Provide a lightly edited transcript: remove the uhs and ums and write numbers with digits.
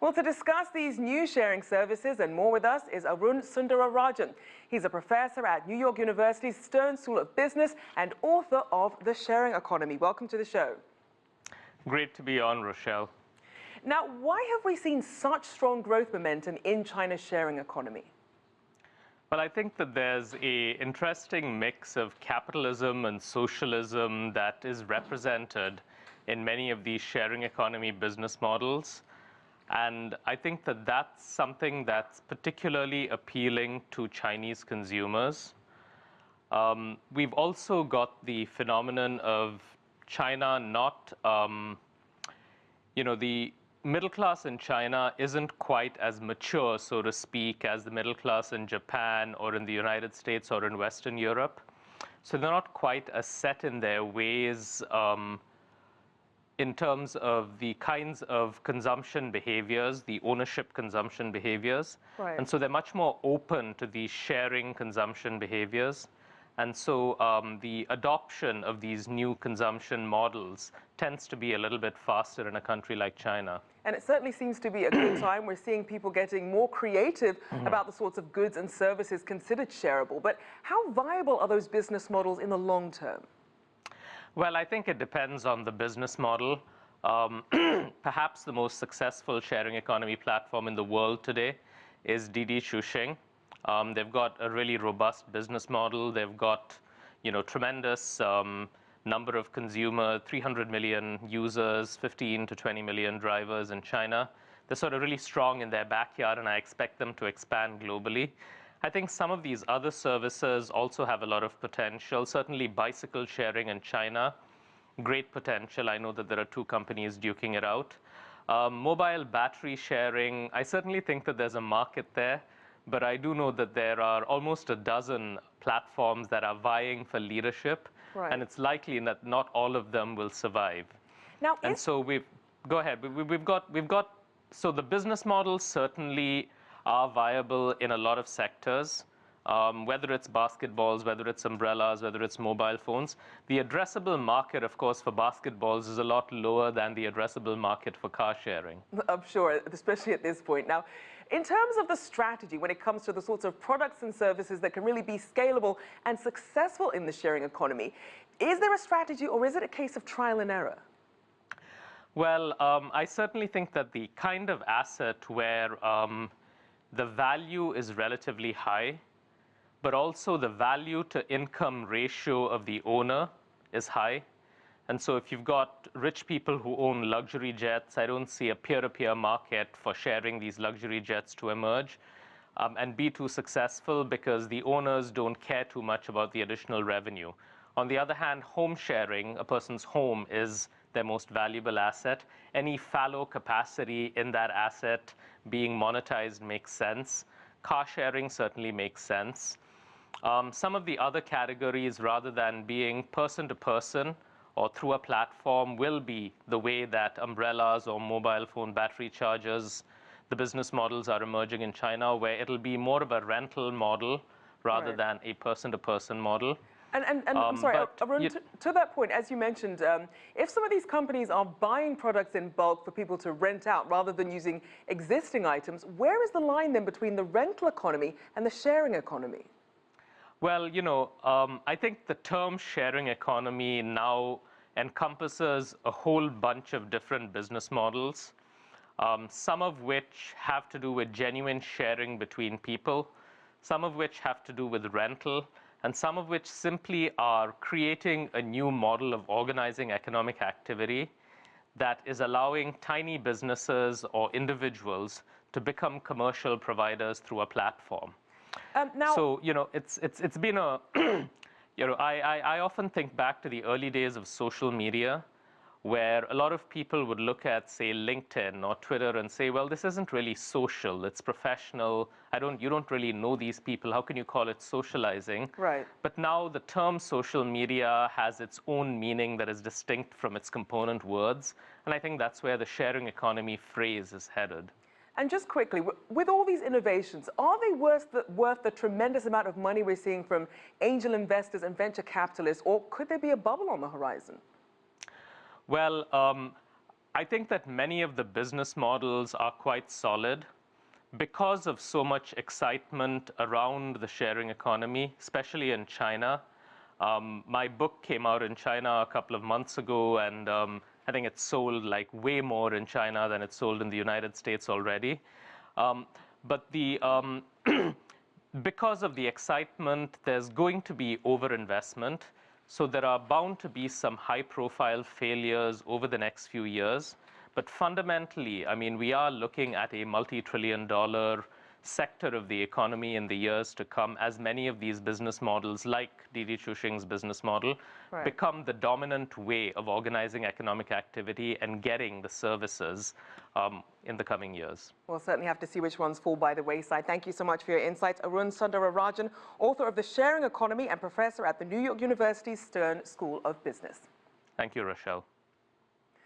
Well, to discuss these new sharing services and more with us is Arun Sundararajan. He's a professor at New York University's Stern School of Business and author of The Sharing Economy. Welcome to the show. Great to be on, Rachelle. Now, why have we seen such strong growth momentum in China's sharing economy? Well, I think that there's an interesting mix of capitalism and socialism that is represented in many of these sharing economy business models. And I think that that's something that's particularly appealing to Chinese consumers. We've also got the phenomenon of China not, the middle class in China isn't quite as mature, so to speak, as the middle class in Japan or in the United States or in Western Europe. So they're not quite as set in their ways in terms of the kinds of consumption behaviors, the ownership consumption behaviors. Right. And so they're much more open to these sharing consumption behaviors. And so the adoption of these new consumption models tends to be a little bit faster in a country like China. And it certainly seems to be a good time. We're seeing people getting more creative about the sorts of goods and services considered shareable. But how viable are those business models in the long term? Well, I think it depends on the business model. Perhaps the most successful sharing economy platform in the world today is Didi Chuxing. They've got a really robust business model. They've got, tremendous number of 300 million users, 15 to 20 million drivers in China. They're sort of really strong in their backyard, and I expect them to expand globally. I think some of these other services also have a lot of potential. Certainly bicycle sharing in China, great potential. I know that there are two companies duking it out. Mobile battery sharing, I certainly think that there's a market there, but I do know that there are almost a dozen platforms that are vying for leadership, right. And it's likely that not all of them will survive. Now, and so go ahead. So the business models certainly are viable in a lot of sectors, whether it's basketballs, whether it's umbrellas, whether it's mobile phones. The addressable market, of course, for basketballs is a lot lower than the addressable market for car sharing. I'm sure, especially at this point. Now, in terms of the strategy, when it comes to the sorts of products and services that can really be scalable and successful in the sharing economy, is there a strategy or is it a case of trial and error? Well, I certainly think that the kind of asset where the value is relatively high, but also the value to income ratio of the owner is high. And so if you've got rich people who own luxury jets, I don't see a peer-to-peer market for sharing these luxury jets to emerge and be too successful because the owners don't care too much about the additional revenue. On the other hand, home sharing, a person's home is their most valuable asset. Any fallow capacity in that asset being monetized makes sense. Car sharing certainly makes sense. Some of the other categories, rather than being person to person or through a platform, will be the way that umbrellas or mobile phone battery chargers, the business models are emerging in China, where it'll be more of a rental model rather right. than a person-to-person model. And I'm sorry, Arun, to that point, as you mentioned, if some of these companies are buying products in bulk for people to rent out rather than using existing items, where is the line then between the rental economy and the sharing economy? Well, I think the term sharing economy now encompasses a whole bunch of different business models, some of which have to do with genuine sharing between people, some of which have to do with rental, and some of which simply are creating a new model of organizing economic activity that is allowing tiny businesses or individuals to become commercial providers through a platform. So, it's been a, I often think back to the early days of social media, where a lot of people would look at, say, LinkedIn or Twitter and say, well, this isn't really social, it's professional. You don't really know these people. How can you call it socializing? Right. But now the term social media has its own meaning that is distinct from its component words. And I think that's where the sharing economy phrase is headed. And just quickly, with all these innovations, are they worth the tremendous amount of money we're seeing from angel investors and venture capitalists, or could there be a bubble on the horizon? Well, I think that many of the business models are quite solid because of so much excitement around the sharing economy, especially in China. My book came out in China a couple of months ago, and I think it's sold like way more in China than it's sold in the United States already. But because of the excitement, there's going to be overinvestment. So there are bound to be some high-profile failures over the next few years. But fundamentally, I mean, we are looking at a multi-trillion-dollar sector of the economy in the years to come, as many of these business models, like Didi Chuxing's business model, become the dominant way of organizing economic activity and getting the services in the coming years. We'll certainly have to see which ones fall by the wayside. Thank you so much for your insights. Arun Sundararajan, author of The Sharing Economy and professor at the New York University's Stern School of Business. Thank you, Rachelle.